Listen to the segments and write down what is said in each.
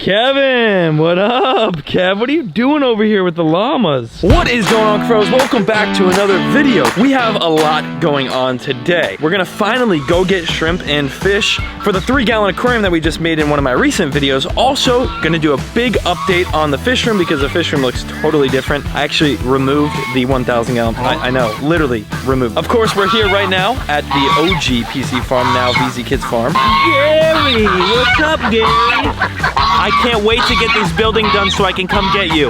Kevin, what up? Kev, what are you doing over here with the llamas? What is going on, Cuffaro? Welcome back to another video. We have a lot going on today. We're gonna finally go get shrimp and fish for the 3-gallon aquarium that we just made in one of my recent videos. Also, gonna do a big update on the fish room because the fish room looks totally different. I actually removed the 1,000-gallon, I know, literally removed. Of course, we're here right now at the OG PC farm, now VZ Kids Farm. Gary, what's up, Gary? I can't wait to get this building done so I can come get you.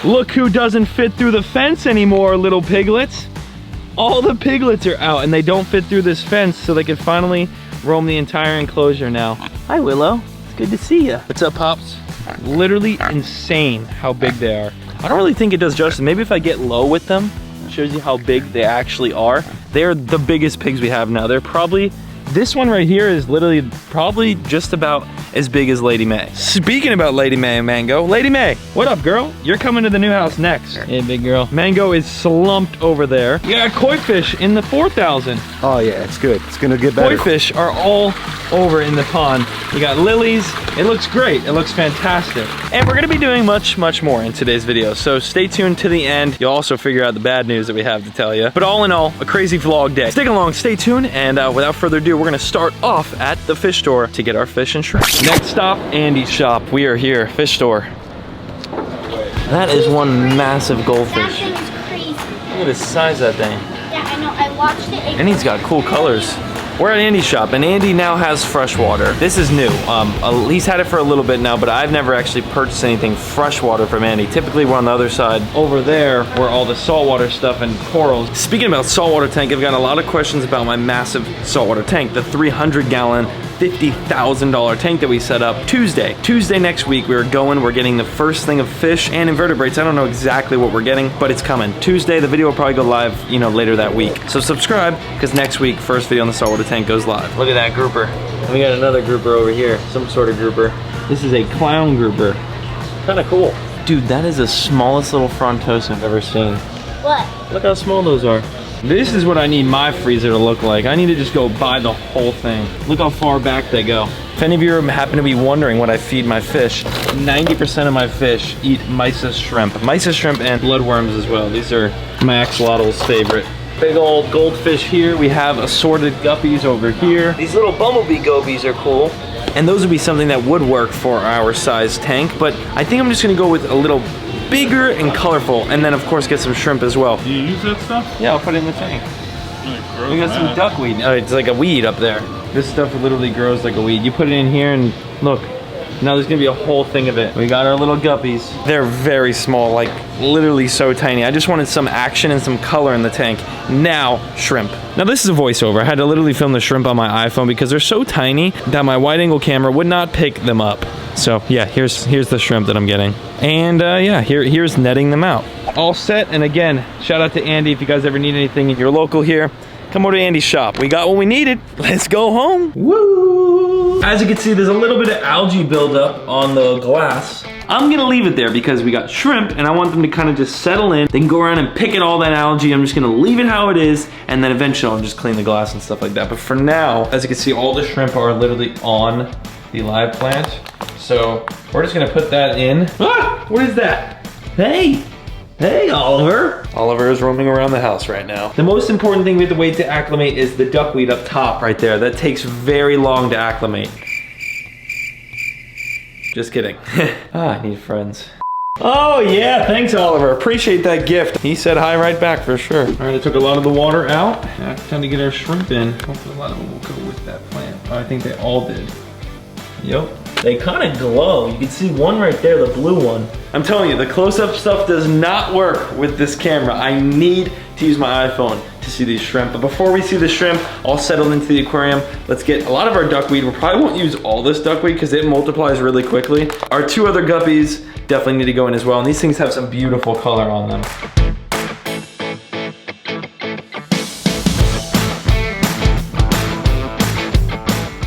Look who doesn't fit through the fence anymore, little piglets. All the piglets are out and they don't fit through this fence, so they can finally roam the entire enclosure now. Hi, Willow. It's good to see you. What's up, Pops? Literally insane how big they are. I don't really think it does justice. Maybe if I get low with them, it shows you how big they actually are. They're the biggest pigs we have now. They're probably, this one right here is literally probably just about as big as Lady May. Speaking about Lady May and Mango, Lady May, what up, girl? You're coming to the new house next. Hey, big girl. Mango is slumped over there. You got koi fish in the 4,000. Oh yeah, it's good. It's gonna get better. Koi fish are all over in the pond. We got lilies. It looks great. It looks fantastic. And we're gonna be doing much more in today's video. So stay tuned to the end. You'll also figure out the bad news that we have to tell you. But all in all, a crazy vlog day. Stick along, stay tuned, and without further ado, we're gonna start off at the fish store to get our fish and shrimp. Next stop, Andy's shop. We are here, fish store. That is one massive goldfish. That thing is crazy. Look at the size of that thing. Yeah, I know. I watched it. And he's got cool colors. We're at Andy's shop, and Andy now has freshwater. This is new. He's had it for a little bit now, but I've never actually purchased anything freshwater from Andy. Typically, we're on the other side over there where all the saltwater stuff and corals. Speaking about saltwater tank, I've got a lot of questions about my massive saltwater tank, the 300-gallon, $50,000 tank that we set up Tuesday next week. We're getting the first thing of fish and invertebrates. I don't know exactly what we're getting, but it's coming. Tuesday, the video will probably go live, later that week. So subscribe, because next week, first video on the saltwater tank goes live. Look at that grouper. And we got another grouper over here, some sort of grouper. This is a clown grouper. Kind of cool. Dude, that is the smallest little frontosa I've ever seen. What? Look how small those are. This is what I need my freezer to look like. I need to just go buy the whole thing. Look how far back they go. If any of you happen to be wondering what I feed my fish, 90% of my fish eat mysis shrimp. Mysis shrimp and bloodworms as well. These are my axolotl's favorite. Big old goldfish here. We have assorted guppies over here. These little bumblebee gobies are cool. And those would be something that would work for our size tank, but I think I'm just gonna go with a little bigger and colorful, and then of course get some shrimp as well. Do you use that stuff? Yeah, I'll put it in the tank. We got some duckweed. Oh, it's like a weed up there. This stuff literally grows like a weed. You put it in here and look, now there's gonna be a whole thing of it. We got our little guppies. They're very small, like literally so tiny. I just wanted some action and some color in the tank. Now, shrimp. Now this is a voiceover. I had to literally film the shrimp on my iPhone because they're so tiny that my wide angle camera would not pick them up. So yeah, here's the shrimp that I'm getting. And yeah, here's netting them out. All set, and again, shout out to Andy. If you guys ever need anything, if you're local here, come over to Andy's shop. We got what we needed. Let's go home. Woo! As you can see, there's a little bit of algae buildup on the glass. I'm gonna leave it there because we got shrimp and I want them to kind of just settle in. They can go around and pick at all that algae. I'm just gonna leave it how it is, and then eventually I'll just clean the glass and stuff like that. But for now, as you can see, all the shrimp are literally on the live plant. So we're just gonna put that in. Ah, what is that? Hey, hey, Oliver. Oliver is roaming around the house right now. The most important thing we have to wait to acclimate is the duckweed up top right there. That takes very long to acclimate. Just kidding. I need friends. Oh yeah, thanks Oliver, appreciate that gift. He said hi right back for sure. All right, I took a lot of the water out. Now it's time to get our shrimp in. Hopefully a lot of them will go with that plant. Oh, I think they all did. Yep. They kind of glow. You can see one right there, the blue one. I'm telling you, the close-up stuff does not work with this camera. I need to use my iPhone to see these shrimp. But before we see the shrimp all settled into the aquarium, let's get a lot of our duckweed. We probably won't use all this duckweed because it multiplies really quickly. Our 2 other guppies definitely need to go in as well. And these things have some beautiful color on them.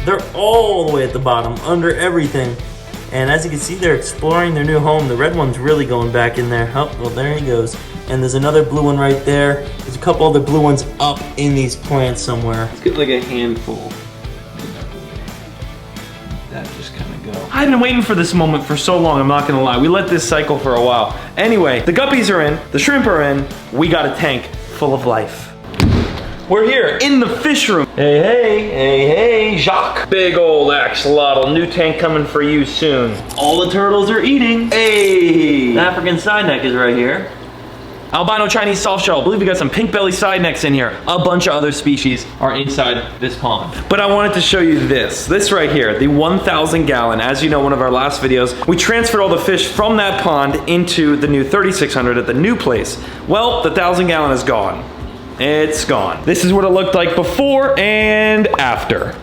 They're all the way at the bottom, under everything. And as you can see, they're exploring their new home. The red one's really going back in there. Oh, well, there he goes. And there's another blue one right there. There's a couple other blue ones up in these plants somewhere. Let's get like a handful. that just kind of go. I've been waiting for this moment for so long, I'm not gonna lie. We let this cycle for a while. Anyway, the guppies are in, the shrimp are in, we got a tank full of life. We're here in the fish room. Hey, hey, hey, hey, Jacques. Big old axolotl, new tank coming for you soon. All the turtles are eating. Hey, the African side neck is right here. Albino Chinese soft shell. I believe we got some pink belly side necks in here. A bunch of other species are inside this pond. But I wanted to show you this right here, the 1,000 gallon. As you know, one of our last videos, we transferred all the fish from that pond into the new 3,600 at the new place. Well, the 1,000 gallon is gone. It's gone. This is what it looked like before and after.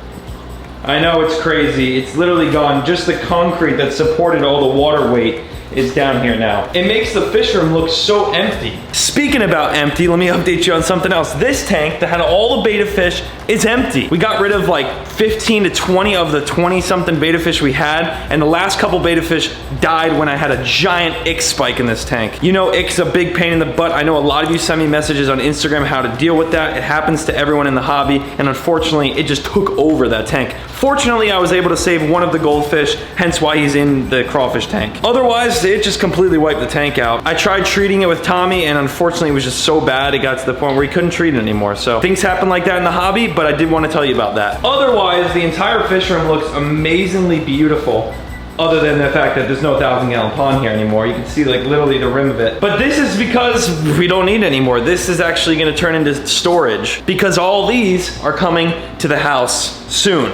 I know it's crazy. It's literally gone. Just the concrete that supported all the water weight is down here now. It makes the fish room look so empty. Speaking about empty, let me update you on something else. This tank that had all the betta fish is empty. We got rid of like 15 to 20 of the 20 something betta fish we had, and the last couple betta fish died when I had a giant ick spike in this tank. You know, ick's a big pain in the butt. I know a lot of you send me messages on Instagram how to deal with that. It happens to everyone in the hobby, and unfortunately, it just took over that tank. Fortunately, I was able to save one of the goldfish, hence why he's in the crawfish tank. Otherwise, it just completely wiped the tank out. I tried treating it with Tommy, and unfortunately, it was just so bad, it got to the point where he couldn't treat it anymore. So things happen like that in the hobby, but I did want to tell you about that. Otherwise, the entire fish room looks amazingly beautiful, other than the fact that there's no 1,000 gallon pond here anymore. You can see like literally the rim of it. But this is because we don't need it anymore. This is actually gonna turn into storage because all these are coming to the house soon.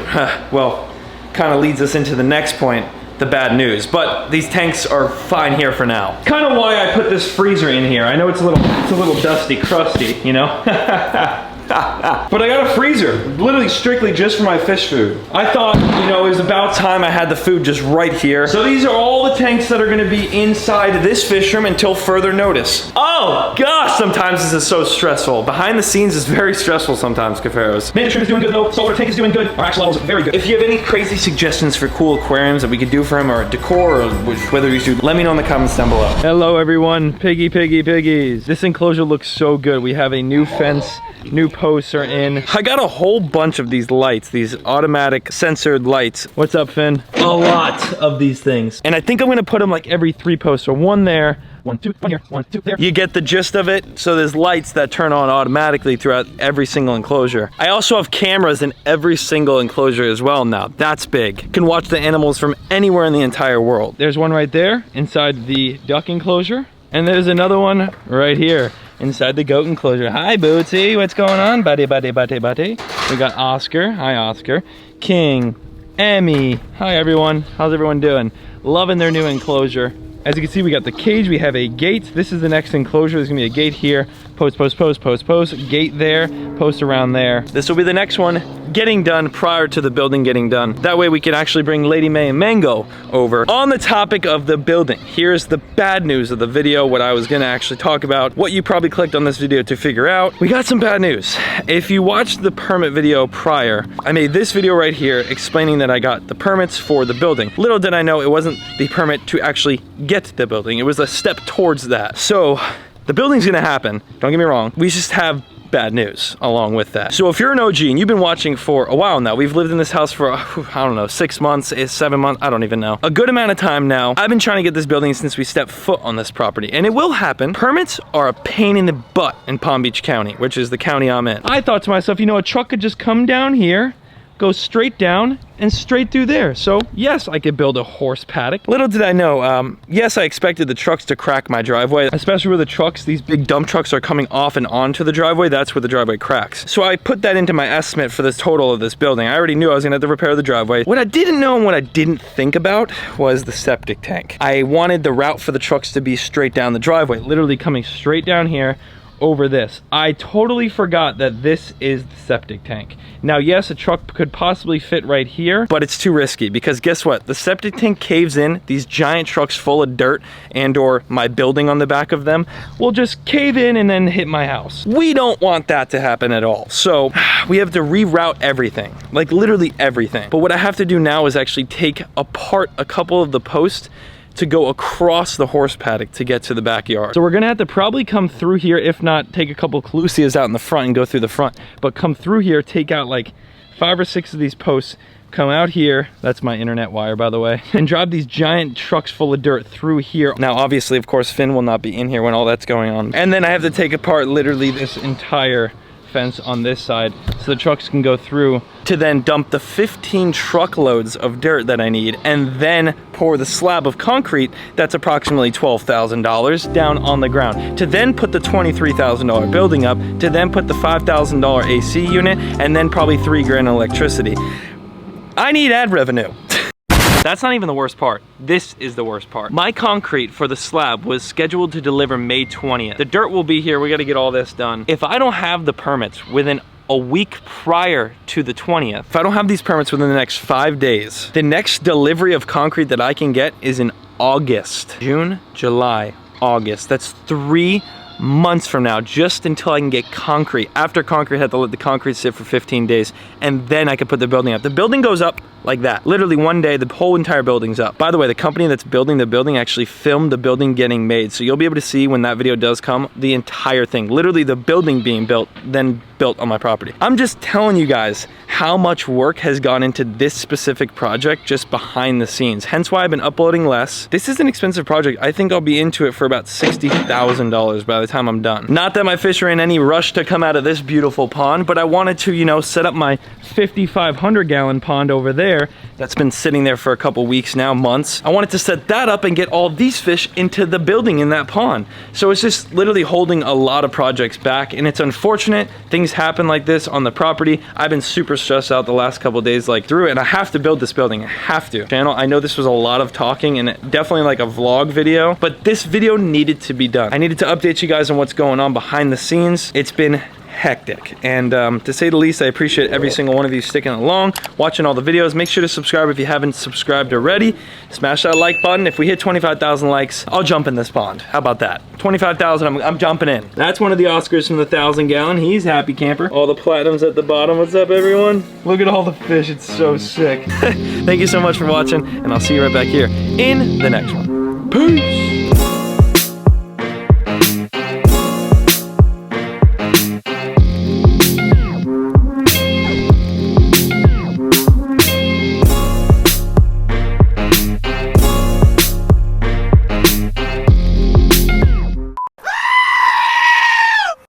Well, kind of leads us into the next point, the bad news. But these tanks are fine here for now. Kind of why I put this freezer in here. I know it's a little dusty, crusty, you know? But I got a freezer, literally strictly just for my fish food. I thought, you know, it was about time I had the food just right here. So these are all the tanks that are gonna be inside this fish room until further notice. Oh gosh, sometimes this is so stressful. Behind the scenes is very stressful sometimes, Cuffaros. Man, the shrimp is doing good though, saltwater tank is doing good. Our axolotl is very good. If you have any crazy suggestions for cool aquariums that we could do for him, or decor, or whether you should, let me know in the comments down below. Hello everyone, piggies. This enclosure looks so good. We have a new fence, new posts are in. I got a whole bunch of these lights, these automatic censored lights. What's up, Finn? A lot of these things. And I think I'm gonna put them like every 3 posts. So one there, 1, 2, 1 here, 1, 2 there. You get the gist of it. So there's lights that turn on automatically throughout every single enclosure. I also have cameras in every single enclosure as well now. That's big. You can watch the animals from anywhere in the entire world. There's one right there inside the duck enclosure. And there's another one right here inside the goat enclosure. Hi, Bootsy. What's going on, buddy? We got Oscar. Hi, Oscar. King. Emmy. Hi, everyone. How's everyone doing? Loving their new enclosure. As you can see, we got the cage. We have a gate. This is the next enclosure. There's gonna be a gate here. Post. Gate there. Post around there. This will be the next one getting done prior to the building getting done. That way we can actually bring Lady May and Mango over. On the topic of the building, here's the bad news of the video, what I was gonna actually talk about, what you probably clicked on this video to figure out. We got some bad news. If you watched the permit video prior, I made this video right here explaining that I got the permits for the building. Little did I know it wasn't the permit to actually get the building. It was a step towards that. So the building's gonna happen, don't get me wrong. We just have bad news along with that. So if you're an OG and you've been watching for a while now, we've lived in this house for, I don't know, 6 months, 7 months, I don't even know. A good amount of time now. I've been trying to get this building since we stepped foot on this property, and it will happen. Permits are a pain in the butt in Palm Beach County, which is the county I'm in. I thought to myself, you know, a truck could just come down here, go straight down and straight through there. So yes, I could build a horse paddock. Little did I know, yes, I expected the trucks to crack my driveway, especially where the trucks, these big dump trucks are coming off and onto the driveway. That's where the driveway cracks. So I put that into my estimate for this total of this building. I already knew I was gonna have to repair the driveway. What I didn't know and what I didn't think about was the septic tank. I wanted the route for the trucks to be straight down the driveway, literally coming straight down here over this. I totally forgot that this is the septic tank. Now, yes, a truck could possibly fit right here, but it's too risky because guess what? The septic tank caves in, these giant trucks full of dirt and or my building on the back of them will just cave in and then hit my house. We don't want that to happen at all. So we have to reroute everything, like literally everything. But what I have to do now is actually take apart a couple of the posts to go across the horse paddock to get to the backyard. So we're gonna have to probably come through here, if not take a couple calusias out in the front and go through the front, but come through here, take out like 5 or 6 of these posts come out here, that's my internet wire by the way, and drive these giant trucks full of dirt through here. Now obviously, of course, Finn will not be in here when all that's going on. And then I have to take apart literally this entire fence on this side so the trucks can go through to then dump the 15 truckloads of dirt that I need and then pour the slab of concrete that's approximately $12,000 down on the ground, to then put the $23,000 building up, to then put the $5,000 AC unit, and then probably $3 grand in electricity. I need ad revenue. That's not even the worst part. This is the worst part. My concrete for the slab was scheduled to deliver May 20th. The dirt will be here. We got to get all this done. If I don't have the permits within a week prior to the 20th, if I don't have these permits within the next 5 days, the next delivery of concrete that I can get is in August. June, July, August. That's 3 months from now, just until I can get concrete. After concrete, I have to let the concrete sit for 15 days, and then I can put the building up. The building goes up like that. Literally one day, the whole entire building's up. By the way, the company that's building the building actually filmed the building getting made, so you'll be able to see when that video does come, the entire thing. Literally the building being built, then built on my property. I'm just telling you guys how much work has gone into this specific project just behind the scenes. Hence why I've been uploading less. This is an expensive project. I think I'll be into it for about $60,000 by the time I'm done. Not that my fish are in any rush to come out of this beautiful pond, but I wanted to, you know, set up my 5,500 gallon pond over there that's been sitting there for a couple weeks now, months. I wanted to set that up and get all these fish into the building in that pond. So it's just literally holding a lot of projects back, and it's unfortunate things happen like this on the property. I've been super stressed out the last couple of days like through it, and I have to build this building. I have to. Channel, I know this was a lot of talking and definitely like a vlog video, but this video needed to be done. I needed to update you guys on what's going on behind the scenes. It's been hectic, and to say the least, I appreciate every single one of you sticking along, watching all the videos. Make sure to subscribe if you haven't subscribed already. Smash that like button. If we hit 25,000 likes, I'll jump in this pond. How about that? 25,000, I'm jumping in. That's one of the Oscars from the 1,000 gallon. He's happy camper. All the platinums at the bottom. What's up, everyone? Look at all the fish. It's so sick. Thank you so much for watching, and I'll see you right back here in the next one. Peace.